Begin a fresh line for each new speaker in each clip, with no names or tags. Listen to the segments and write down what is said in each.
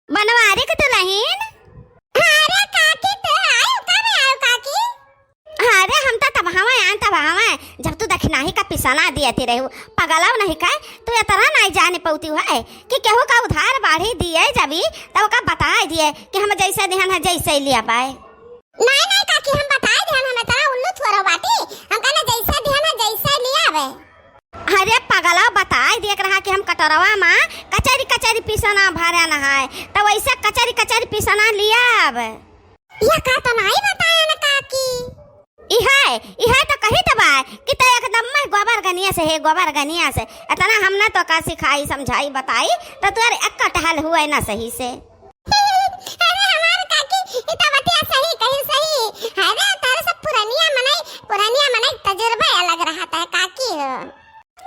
बनवारी के तो लहीन।
अरे काकी तो आयो कब आयो काकी?
अरे हम तो तब हवा जब तू दखनाही का पिसना दियती रहू पगलाव नहीं का तू ये तरह नहीं जाने पौती है कि केहू का उधार बाढ़ी दिए जबी तब का बता दिए कि हम जैसे देहन है जैसे लिया पाए।
नहीं नहीं काकी हम बता दे हम तरह उल्लू थोड़ा बाटी हम कहना जैसे देहन है जैसे लिया आवे।
अरे पगला बता देख रहा कि हम कटोरवा में कचरी कचरी पिसना भरा न है तो वैसे कचरी कचरी पिसना लिया अब
यह का तो नहीं बताया ना काकी।
इहे तो कही तबा कि तो एकदम में गोबर गनिया से है गोबर गनिया से इतना हमने तो का सिखाई समझाई बताई तो तुअर एक टहल हुए ना सही से।
अरे हमार काकी इतना बतिया सही कहीं सही अरे तारे सब पुरानिया मनाई तजुर्बा अलग रहा था काकी हो।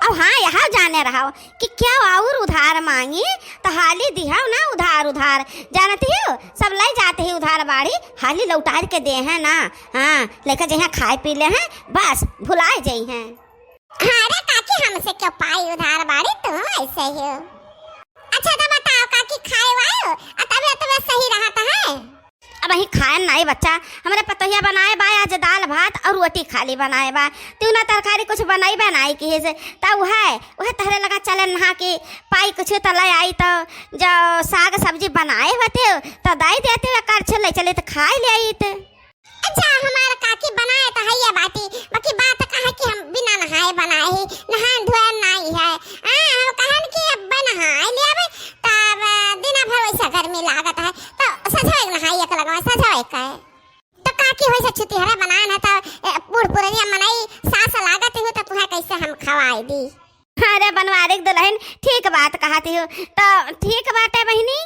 अब हाँ यहाँ जाने रहा कि क्या और उधार मांगी तो हाली दिहाओ ना उधार जानती हो सब ले जाते ही उधार बाड़ी हाली लौटार के दे हैं ना। हाँ लेकर जहाँ खाए पी ले हैं बस भुलाए जाई हैं।
अरे काकी हमसे क्यों पाई उधार बाड़ी तुम ऐसे ही हो। अच्छा तो बताओ काकी खाए वायो तबियत सही रहा है?
अब वही खाए नहीं बच्चा हमारे पतोहिया बनाए बा आज दाल भात और रोटी खाली बनाए बा तू ना तरकारी कुछ बनाई बनाई की से तब वह तहरे लगा चले नहा के पाई कुछ तले आई तो जो साग सब्जी बनाए होते तो दाई देते कर चले चले तो खाए ले आई तो।
अच्छा हमारे काकी बनाए तो है बाटी बाकी बात कहा कि हम बिना नहाए बनाए ही नहान धोए नहीं है हम कहन कि अब नहाए ले आवे तब दिन भर वैसा गर्मी लागत है तो सजाए नहाई एक लगा सजाए का तो काकी होइसे छुतिहरा बनान है तो पुरपुरिया मनाई सास लागत हो तो तुम्हें कैसे हम खवाई दी।
अरे बनवारी दुल्हन ठीक बात कहती हो तो ठीक बात है बहनी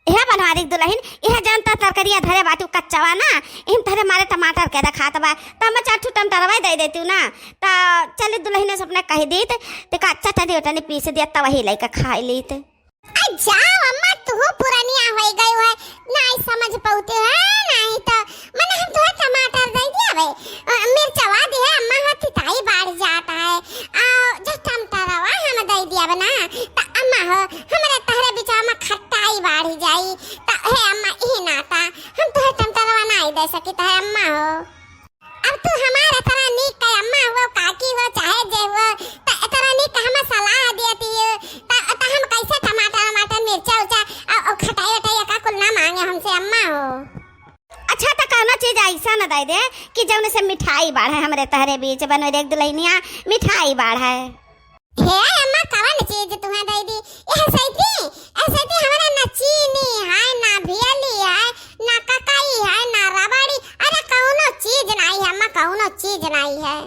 यह बनवारी दुल्हन यह जानता तरकारिया धरे बाटू कच्चावा ना इन धरे मारे टमाटर के खात बा तो मैं चाटू टम तरवा दे देती ना तो चले दुल्हन ने सबने कह दी तो कच्चा तनी उतनी पीस दिया तो वही लेकर खा ली तो।
जाओ अम्मा तू पुरानिया हो गई है नहीं समझ पाते है नहीं तो मन हम तो टमाटर दे दिया भाई मिर्चवा दी है अम्मा हाथ ताई बाढ़ जाता है जब टमाटरवा हम दे दिया बना तो अम्मा हो हमारे तहरे बिचा में खट्टाई बाढ़ जाई तो हे अम्मा ई नाता हम तो टमाटरवा नहीं दे सकी तो अम्मा हो अब तू हमारे तरह नीक का अम्मा हो काकी हो चाहे जे हो तो तरह नीक हम सलाह देती है तो हम कैसे टमाटर
ऐसा न दे दे कि जौन से मिठाई बाढ़े हमरे तहरे बीच बनो एक दुल्हनिया मिठाई बाढ़े।
हे अम्मा कवन चीज तुम्हें दे दी? ऐसे थी हमारा ना चीनी है ना भियली है ना ककाई है ना रबड़ी, अरे कौनो चीज नहीं है अम्मा, कौनो चीज नहीं है।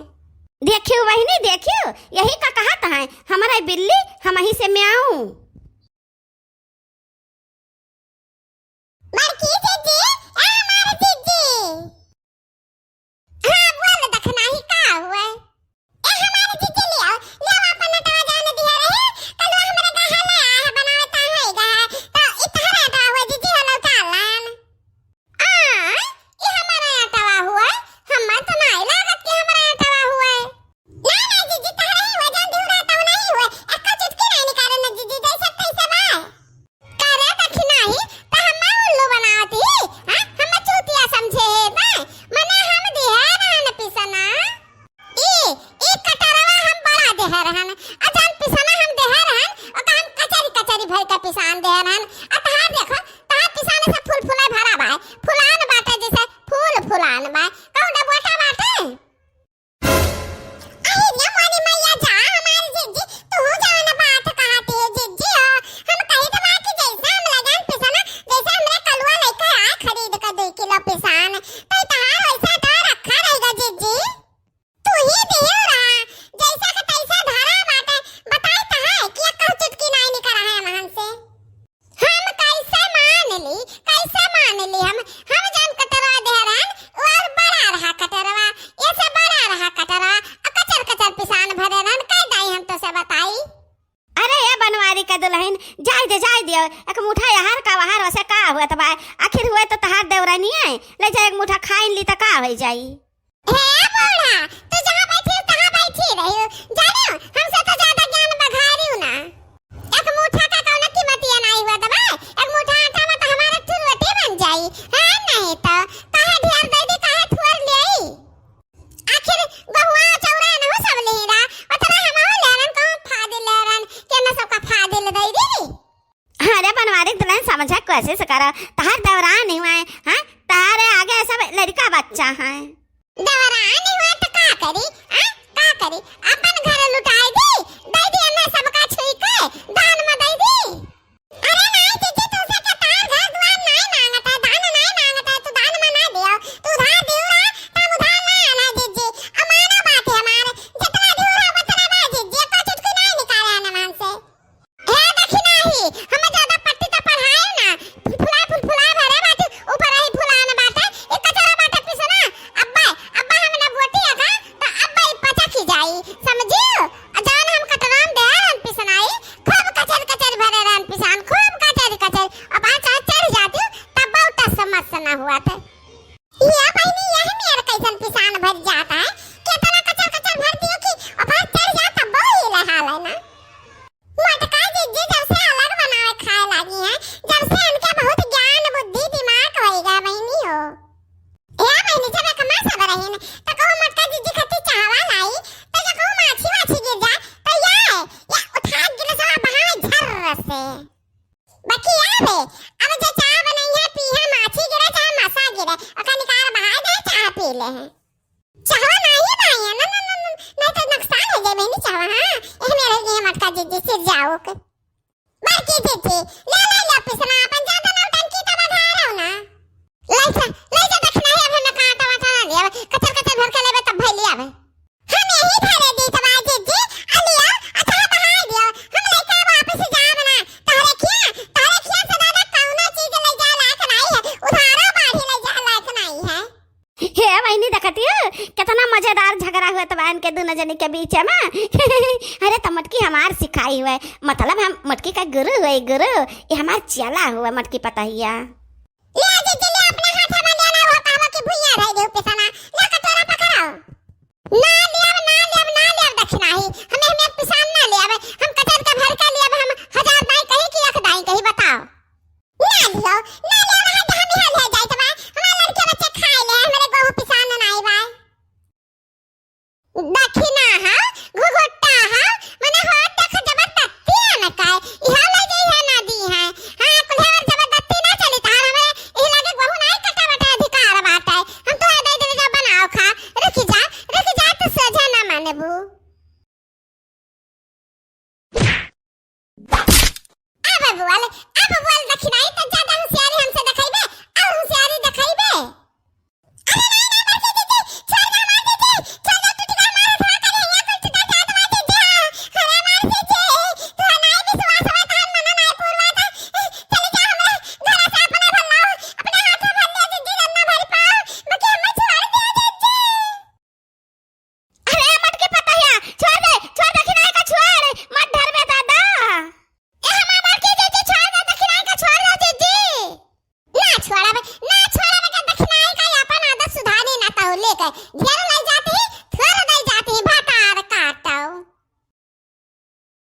देखियो बहनी देखियो, यही का कहत है हमारा बिल्ली हम ही से म्याऊं।
बड़की जीजी, ए हमारी जीजी, हाँ बोल देखना ही का हुआ? ए हमारी जीजी लियो अपन नटवा जाने दिया रहे, कल हमरे गहा ले आया है बनावता है गहा, तो इतना नटवा हुआ जीजी हलो कालन। ये हमारा नटवा हुआ, हम तो नहीं लागत कि हमारा नटवा हुआ। ना जीजी तहरे ही हुआ, जान दिउरा तो नहीं हुआ, एक चुटकी नहीं निकाले ना जीजी जैसे तैसे बा करे तक नहीं तो हम उल्लू बनावती। हां हम चूतिया समझे बा, मने हम दिया रहन पिसना ई कटरवा हम बड़ा दे रहन, अजान पिसना हम दे रहन और हम कचरी कचरी भर के पिसान दे रहन। अतहा देखो तहा पिसाने से फूल फुला भरा बा, फुलान बाटे जैसे फूल फुलान बा, कौन बोटा बाटे। अरे ये मोनी मैया जा हमारी जीजी, तू जान बात कहती है जीजी हो, हम कही तो बात जैसा हम लगन पिसना जैसे हमरे कलुआ लेकर आए खरीद कर 2 किलो पिसान, तो तहा वैसा तो रखा रहेगा जीजी, तू ही दियो रहा जैसा का तैसा धरा बाटे। बताई तहा कि एक चुटकी नहीं निकला है महन से, हम कैसे मान ली हम जान कटरवा दे रहन और बड़ा रहा कटरवा, ऐसे बड़ा रहा कटरवा और कचर कचर पिसान भरे रहन, कह दाई हम तो से बताई।
अरे ये बनवारी का दुल्हन जाय दे एक मुठा यार का बाहर वैसे का हुआ तबा, आखिर हुए तो तहार देवरा नहीं आए ले जा एक मुठा खाइन ली तो का हो जाई।
हे बूढ़ा तू जहां बैठी हो तहां बैठी रही, जानियो हमसे तो ज्यादा ज्ञान बघारियो ना, एक मुठा का कौन कीमतिया नहीं हुआ दबा, एक मुठा आटा में तो हमारा ठुरवटी बन जाई है नहीं तो काहे ढेर दे दी काहे ठुर लेई, आखिर बहुआ चौरा न हो सब लेरा उतना हम हो लेरन कौन फादिल लेरन के न सबका फादिल दे दी।
अरे बनवारी दुल्हन समझा कोशिश करो, तहार देवरा नहीं हुआ हां, तारे आगे सब लड़का बच्चा है।
देवरा नहीं हुआ तो का करी का करी, अपन घर लुटाई दे दी हमने सबका छुई के दान में दे दी। अरे नहीं जीजी तू से के तार घर द्वार नहीं मांगता, दान नहीं मांगता, तू दान में ना दियो, तू उधार दियो तब उधार ना आना जीजी, अमाना बात है हमारे, जितना दियो उतना ना जीजी, को चुटकी नहीं निकाले आना मन से। हे देखी नहीं हमें ज्यादा पट्टी तो पढ़ाए ना, फुला भरे बात ऊपर ही फुलाना बात है, एक कचरा बात पिसना अब्बा हमने बोटी है का तो अब्बा ही पचा की जाई समझियो, जान हम कटराम दे हम पिसनाई खूब कचर भरे रहन पिसान, खूब कचर अब आ चढ़ जाती तब बहुत समस्या ना हुआ था। ये बहनी यही मेरा कैसन पिसान भर जाता है, कितना कचर भर दियो कि अब चढ़ जाता बहुत ही हाल है ना। मटका जीजी जब से अलग बनावे खाए लगी है, जब से इनके बहुत ज्ञान बुद्धि दिमाग होई गया बहनी हो। ए बहनी जब कमा सब रही न तो कहूं मटका जीजी खती चाहवा लाई तो जो कहूं माछी गिर जाए तो या उठा गिर सब बहावे झर से बाकी आवे, अब जो चाय बनाई है पी है माछी गिरे चाहे मसा गिरे ओका निकाल बहा दे चाय पी ले है, चाहवा नहीं भाई है ना नहीं तो नुकसान हो जाए बहनी चाहवा। हां ये मेरे ये मटका जीजी से जाओ के बाकी जीजी ले पिसना अपन ज्यादा नौटंकी तो बधा रहो ना, ले जा देखना है अब हमें कांटा वाटा ना लिया कचर भर के लेबे तब भइली आवे, हम यही भरे दी तब जीजी अलिया अच्छा बहा दियो, हम लेके वापस जा बना तारे खिया से दादा कौनो चीज ले जा लायक नहीं है, उधारो बाढ़ी ले जा लायक नहीं है।
हे बहनी देखती हो कितना मजेदार झगड़ा हुआ तब इनके दोनों जने के बीच में। अरे तो मटकी हमार सिखाई हुआ, मतलब हम मटकी का गुरु हुए, गुरु ये हमार चला हुआ मटकी पता हिया।
ले जीजी ले अपने हाथ में लेना वो कावा की भुइया रह गई पिसना, ले कटोरा पकड़ाओ ना लिया दक्षिणा ही हमें पिसान ना ले आवे, हम कचर के भर के लिए हम 1000 दाई कहीं की 1 दाई कहीं बताओ ना लियो रहा तो हम ही ले जाए तब हमारे लड़के बच्चे खाए ले हमारे गहू पिसान ना आई भाई दक्षिणा हा घुघुट्टा हा मने हो देख जबरदस्ती है ना काय इहा ले जाई है ना दी है। हां कुल्हेवर जबरदस्ती ना चली ता बबुआ ले दक्षिणाई तो